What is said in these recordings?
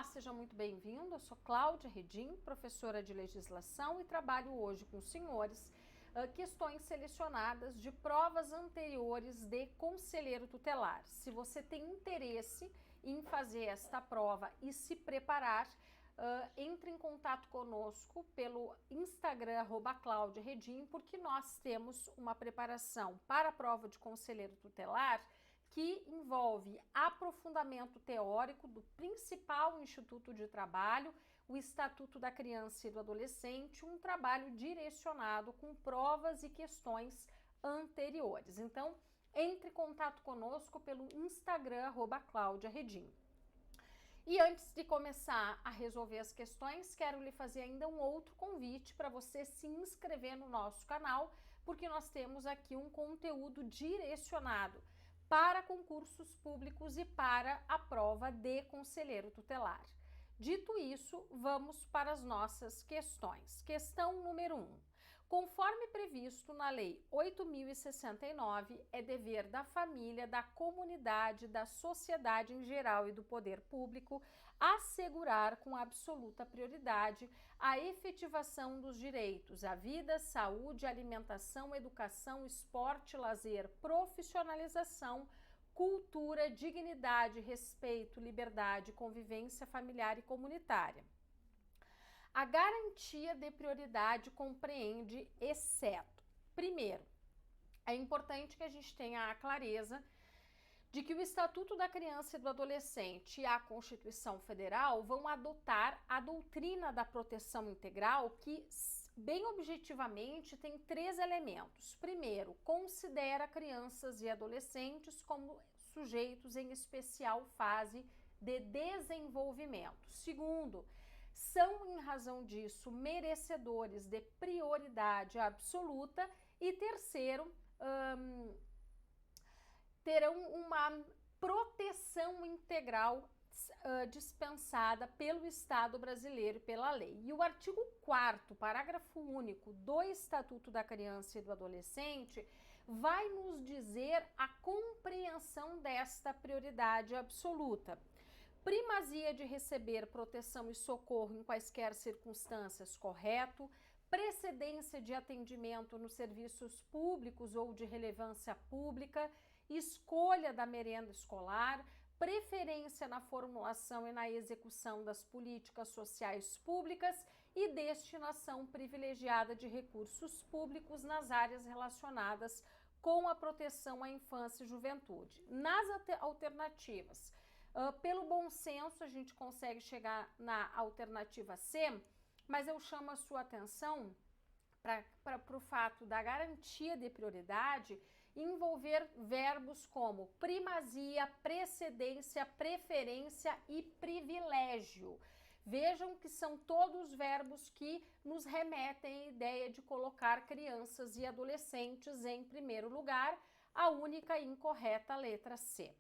seja muito bem-vindo. Eu sou Cláudia Redim, professora de legislação e trabalho hoje com os senhores questões selecionadas de provas anteriores de conselheiro tutelar. Se você tem interesse em fazer esta prova e se preparar, entre em contato conosco pelo Instagram @claudiaredim, porque nós temos uma preparação para a prova de conselheiro tutelar que envolve aprofundamento teórico do principal instituto de trabalho, o Estatuto da Criança e do Adolescente, um trabalho direcionado com provas e questões anteriores. Então, entre em contato conosco pelo Instagram @claudiaredim. E antes de começar a resolver as questões, quero lhe fazer ainda um outro convite para você se inscrever no nosso canal, porque nós temos aqui um conteúdo direcionado para concursos públicos e para a prova de conselheiro tutelar. Dito isso, vamos para as nossas questões. Questão número 1. Conforme previsto na Lei 8.069, é dever da família, da comunidade, da sociedade em geral e do poder público assegurar com absoluta prioridade a efetivação dos direitos à vida, saúde, alimentação, educação, esporte, lazer, profissionalização, cultura, dignidade, respeito, liberdade, convivência familiar e comunitária. A garantia de prioridade compreende exceto. Primeiro, é importante que a gente tenha a clareza de que o Estatuto da Criança e do Adolescente e a Constituição Federal vão adotar a doutrina da proteção integral que, bem objetivamente, tem 3 elementos. Primeiro, considera crianças e adolescentes como sujeitos em especial fase de desenvolvimento. Segundo, são, em razão disso, merecedores de prioridade absoluta. E terceiro, terão uma proteção integral dispensada pelo Estado brasileiro e pela lei. E o artigo 4º, parágrafo único do Estatuto da Criança e do Adolescente vai nos dizer a compreensão desta prioridade absoluta. Primazia de receber proteção e socorro em quaisquer circunstâncias, correto. Precedência de atendimento nos serviços públicos ou de relevância pública, escolha da merenda escolar, preferência na formulação e na execução das políticas sociais públicas e destinação privilegiada de recursos públicos nas áreas relacionadas com a proteção à infância e juventude. Nas alternativas, pelo bom senso, a gente consegue chegar na alternativa C, mas eu chamo a sua atenção para o fato da garantia de prioridade envolver verbos como primazia, precedência, preferência e privilégio. Vejam que são todos verbos que nos remetem à ideia de colocar crianças e adolescentes em primeiro lugar, a única e incorreta letra C.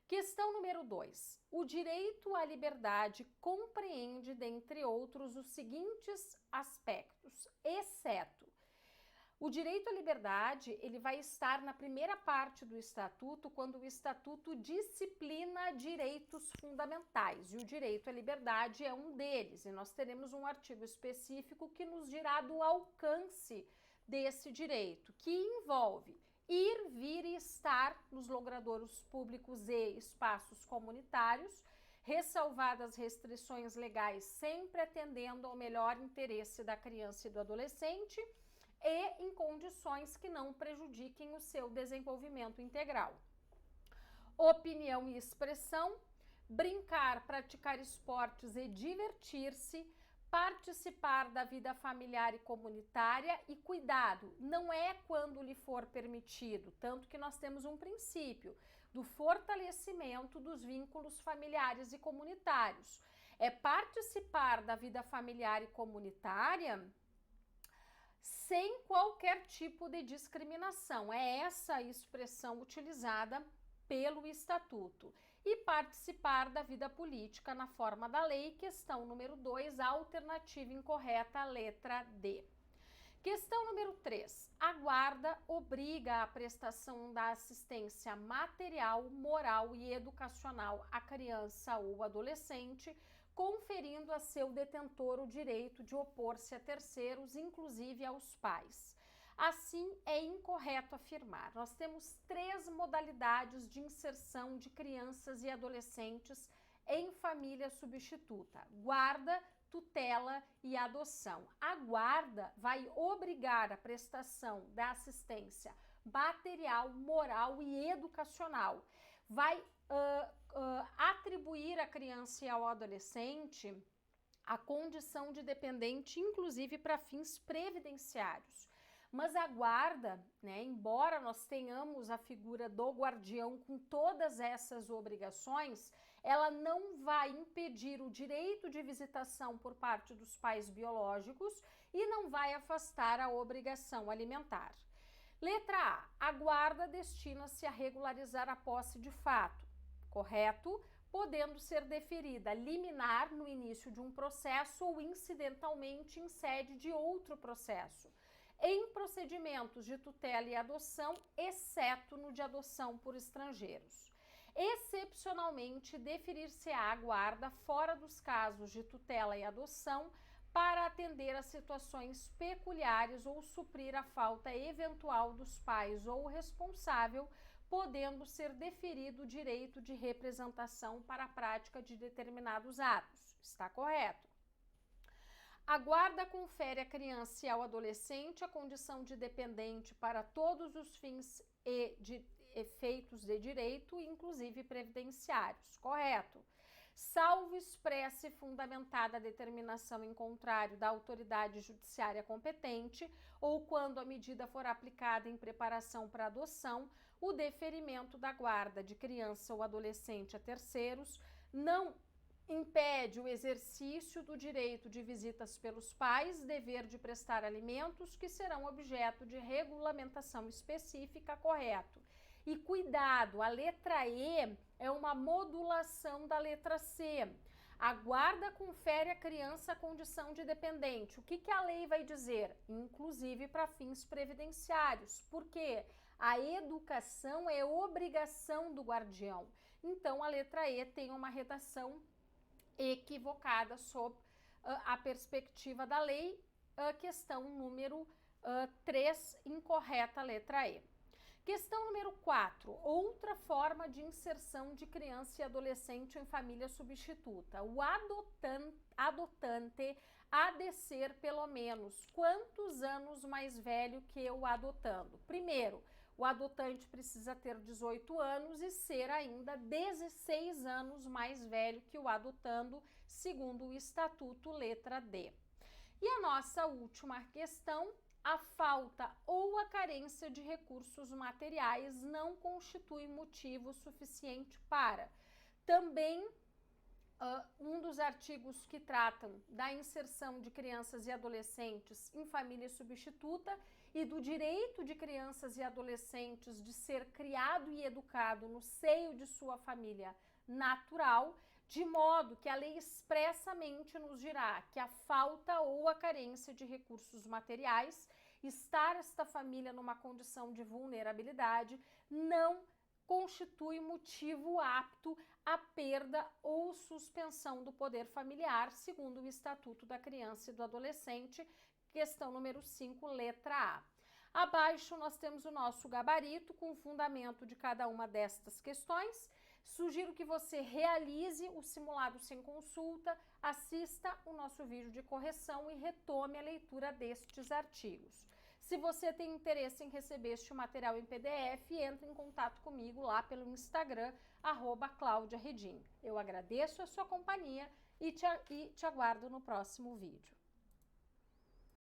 Questão número 2. O direito à liberdade compreende, dentre outros, os seguintes aspectos, exceto. O direito à liberdade, ele vai estar na primeira parte do Estatuto, quando o Estatuto disciplina direitos fundamentais, e o direito à liberdade é um deles, e nós teremos um artigo específico que nos dirá do alcance desse direito, que envolve ir, vir e estar nos logradouros públicos e espaços comunitários, ressalvadas restrições legais, sempre atendendo ao melhor interesse da criança e do adolescente e em condições que não prejudiquem o seu desenvolvimento integral. Opinião e expressão, brincar, praticar esportes e divertir-se, participar da vida familiar e comunitária e cuidado, não é quando lhe for permitido, tanto que nós temos um princípio do fortalecimento dos vínculos familiares e comunitários. É participar da vida familiar e comunitária sem qualquer tipo de discriminação. É essa a expressão utilizada pelo Estatuto. E participar da vida política na forma da lei, questão número 2, alternativa incorreta, letra D. Questão número 3. A guarda obriga a prestação da assistência material, moral e educacional à criança ou adolescente, conferindo a seu detentor o direito de opor-se a terceiros, inclusive aos pais. Assim, é incorreto afirmar. Nós temos 3 modalidades de inserção de crianças e adolescentes em família substituta: guarda, tutela e adoção. A guarda vai obrigar a prestação da assistência material, moral e educacional. Vai atribuir à criança e ao adolescente a condição de dependente, inclusive para fins previdenciários. Mas a guarda, né, embora nós tenhamos a figura do guardião com todas essas obrigações, ela não vai impedir o direito de visitação por parte dos pais biológicos e não vai afastar a obrigação alimentar. Letra A. A guarda destina-se a regularizar a posse de fato, correto? Podendo ser deferida liminar no início de um processo ou incidentalmente em sede de outro processo, em procedimentos de tutela e adoção, exceto no de adoção por estrangeiros. Excepcionalmente, deferir-se-á a guarda fora dos casos de tutela e adoção para atender a situações peculiares ou suprir a falta eventual dos pais ou responsável, podendo ser deferido o direito de representação para a prática de determinados atos. Está correto? A guarda confere à criança e ao adolescente a condição de dependente para todos os fins e de efeitos de direito, inclusive previdenciários, correto? Salvo expressa e fundamentada determinação em contrário da autoridade judiciária competente ou quando a medida for aplicada em preparação para adoção, o deferimento da guarda de criança ou adolescente a terceiros não impede o exercício do direito de visitas pelos pais, dever de prestar alimentos que serão objeto de regulamentação específica, correto? E cuidado, a letra E é uma modulação da letra C. A guarda confere à criança a condição de dependente. O que a lei vai dizer? Inclusive para fins previdenciários. Por quê? A educação é obrigação do guardião. Então, a letra E tem uma redação equivocada sob a perspectiva da lei. Questão número 3, incorreta, letra E. Questão número 4, outra forma de inserção de criança e adolescente em família substituta. O adotante há de ser pelo menos quantos anos mais velho que o adotando? Primeiro, o adotante precisa ter 18 anos e ser ainda 16 anos mais velho que o adotando, segundo o Estatuto, letra D. E a nossa última questão: a falta ou a carência de recursos materiais não constitui motivo suficiente para. Também um dos artigos que tratam da inserção de crianças e adolescentes em família substituta e do direito de crianças e adolescentes de ser criado e educado no seio de sua família natural, de modo que a lei expressamente nos dirá que a falta ou a carência de recursos materiais, estar esta família numa condição de vulnerabilidade, não constitui motivo apto à perda ou suspensão do poder familiar, segundo o Estatuto da Criança e do Adolescente, questão número 5, letra A. Abaixo nós temos o nosso gabarito com o fundamento de cada uma destas questões. Sugiro que você realize o simulado sem consulta, assista o nosso vídeo de correção e retome a leitura destes artigos. Se você tem interesse em receber este material em PDF, entre em contato comigo lá pelo Instagram, @ClaudiaRedim. Eu agradeço a sua companhia e te aguardo no próximo vídeo.